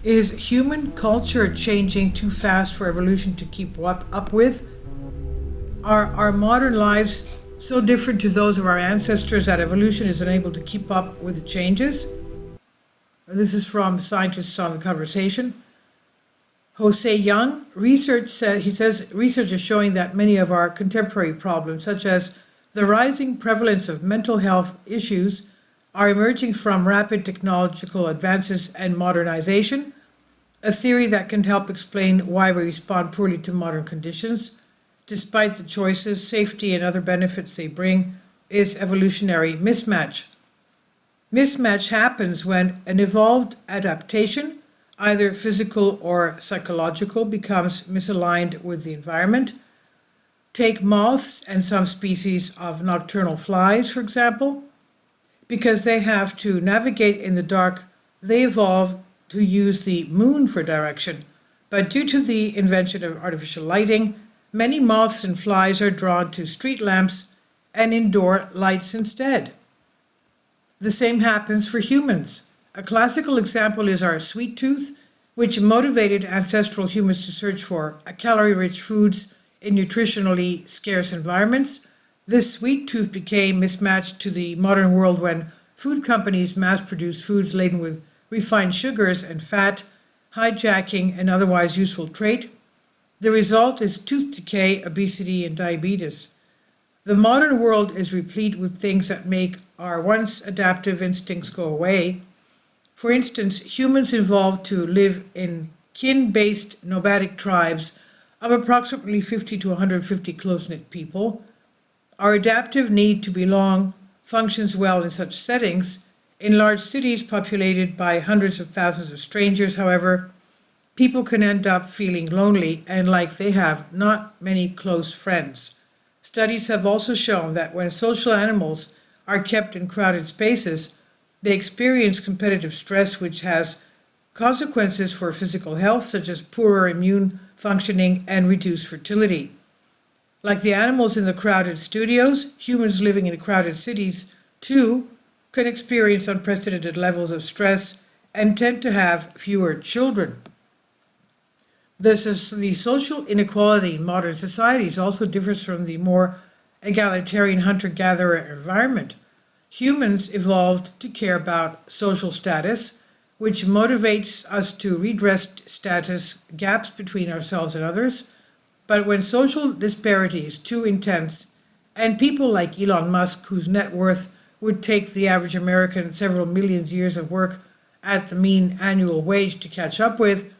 Is human culture changing too fast for evolution to keep up with? Are our modern lives so different to those of our ancestors that evolution is unable to keep up with the changes? This is from Scientists on the Conversation. Jose Young, he says research is showing that many of our contemporary problems, such as the rising prevalence of mental health issues, are emerging from rapid technological advances and modernization, a theory that can help explain why we respond poorly to modern conditions, despite the choices, safety, and other benefits they bring, is evolutionary mismatch. Mismatch happens when an evolved adaptation, either physical or psychological, becomes misaligned with the environment. Take moths and some species of nocturnal flies, for example. Because they have to navigate in the dark, they evolve to use the moon for direction. But due to the invention of artificial lighting, many moths and flies are drawn to street lamps and indoor lights instead. The same happens for humans. A classical example is our sweet tooth, which motivated ancestral humans to search for calorie-rich foods in nutritionally scarce environments. This sweet tooth became mismatched to the modern world when food companies mass-produce foods laden with refined sugars and fat, hijacking an otherwise useful trait. The result is tooth decay, obesity, and diabetes. The modern world is replete with things that make our once adaptive instincts go away. For instance, humans evolved to live in kin-based nomadic tribes of approximately 50 to 150 close-knit people. Our adaptive need to belong functions well in such settings. In large cities populated by hundreds of thousands of strangers, however, people can end up feeling lonely and like they have not many close friends. Studies have also shown that when social animals are kept in crowded spaces, they experience competitive stress, which has consequences for physical health, such as poorer immune functioning and reduced fertility. Like the animals in the crowded studios, humans living in crowded cities, too, can experience unprecedented levels of stress and tend to have fewer children. The social inequality in modern societies also differs from the more egalitarian hunter-gatherer environment. Humans evolved to care about social status, which motivates us to redress status gaps between ourselves and others. But when social disparity is too intense, and people like Elon Musk, whose net worth would take the average American several million years of work at the mean annual wage to catch up with,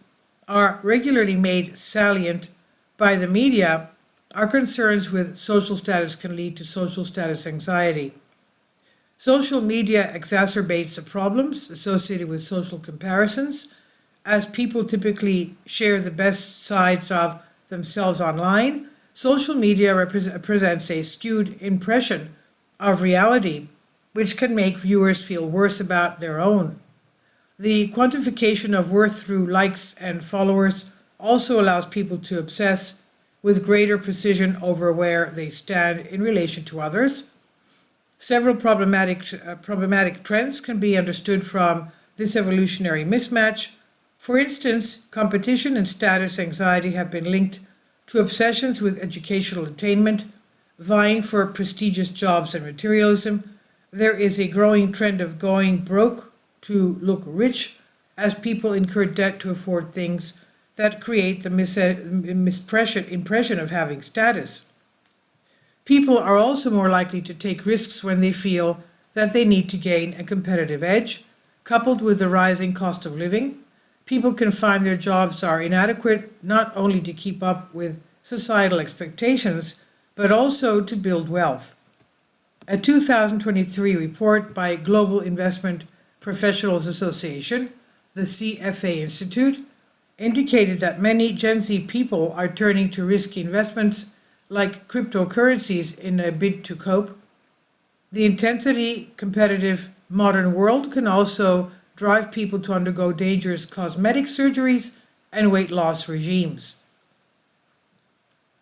are regularly made salient by the media, our concerns with social status can lead to social status anxiety. Social media exacerbates the problems associated with social comparisons, as people typically share the best sides of themselves online. Social media presents a skewed impression of reality, which can make viewers feel worse about their own. The quantification of worth through likes and followers also allows people to obsess with greater precision over where they stand in relation to others. Several problematic trends can be understood from this evolutionary mismatch. For instance, competition and status anxiety have been linked to obsessions with educational attainment, vying for prestigious jobs and materialism. There is a growing trend of going broke to look rich, as people incur debt to afford things that create the impression of having status. People are also more likely to take risks when they feel that they need to gain a competitive edge. Coupled with the rising cost of living, people can find their jobs are inadequate not only to keep up with societal expectations, but also to build wealth. A 2023 report by Global Investment Professionals Association, the CFA Institute, indicated that many Gen Z people are turning to risky investments like cryptocurrencies in a bid to cope. The intensity competitive modern world can also drive people to undergo dangerous cosmetic surgeries and weight loss regimes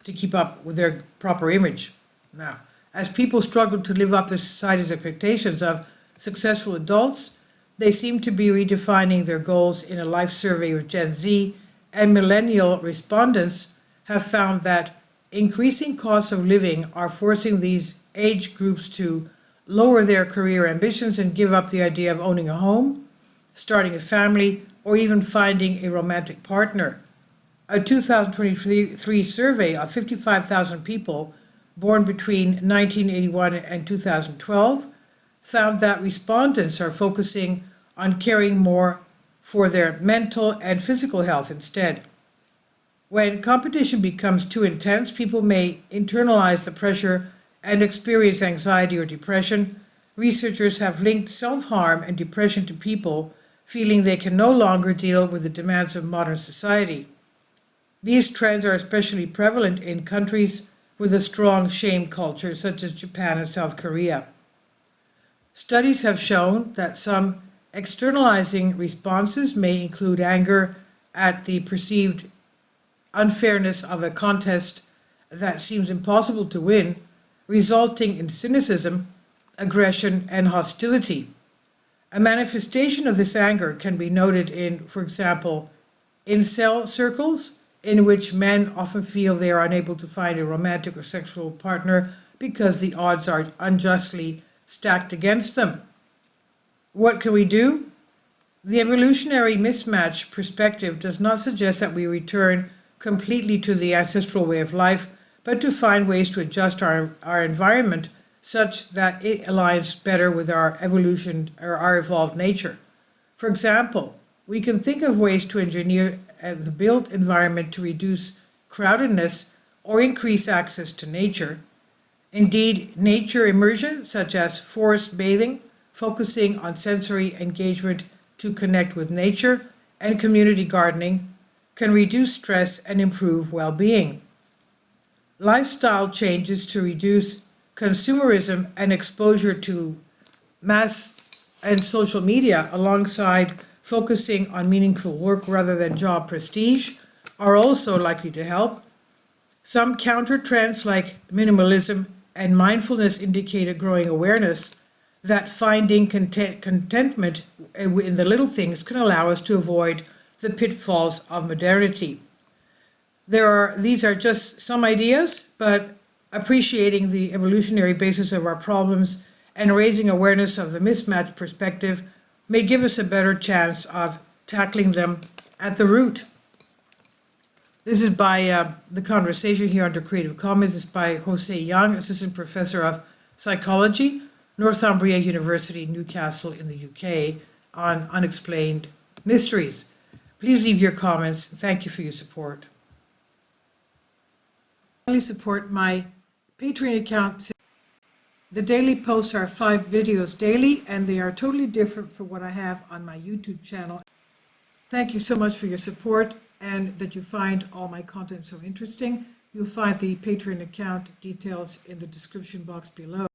to keep up with their proper image. Now, as people struggle to live up to society's expectations of successful adults, They seem to be redefining their goals. In a life survey of Gen Z and millennial respondents have found that increasing costs of living are forcing these age groups to lower their career ambitions and give up the idea of owning a home, starting a family, or even finding a romantic partner. A 2023 survey of 55,000 people born between 1981 and 2012 found that respondents are focusing on caring more for their mental and physical health instead. When competition becomes too intense, people may internalize the pressure and experience anxiety or depression. Researchers have linked self-harm and depression to people feeling they can no longer deal with the demands of modern society. These trends are especially prevalent in countries with a strong shame culture, such as Japan and South Korea. Studies have shown that some externalizing responses may include anger at the perceived unfairness of a contest that seems impossible to win, resulting in cynicism, aggression, and hostility. A manifestation of this anger can be noted in, for example, incel circles, in which men often feel they are unable to find a romantic or sexual partner because the odds are unjustly stacked against them. What can we do? The evolutionary mismatch perspective does not suggest that we return completely to the ancestral way of life, but to find ways to adjust our environment such that it aligns better with our evolution or our evolved nature. For example, we can think of ways to engineer the built environment to reduce crowdedness or increase access to nature. Indeed, nature immersion, such as forest bathing, focusing on sensory engagement to connect with nature, and community gardening, can reduce stress and improve well-being. Lifestyle changes to reduce consumerism and exposure to mass and social media, alongside focusing on meaningful work rather than job prestige, are also likely to help. Some counter trends like minimalism and mindfulness indicate a growing awareness that finding contentment in the little things can allow us to avoid the pitfalls of modernity. These are just some ideas, but appreciating the evolutionary basis of our problems and raising awareness of the mismatched perspective may give us a better chance of tackling them at the root. This is by the conversation here under Creative Commons. It's by Jose Young, Assistant Professor of Psychology, Northumbria University, Newcastle in the UK, on unexplained mysteries. Please leave your comments. Thank you for your support. Please support my Patreon account. The daily posts are 5 videos daily, and they are totally different from what I have on my YouTube channel. Thank you so much for your support and that you find all my content so interesting. You'll find the Patreon account details in the description box below.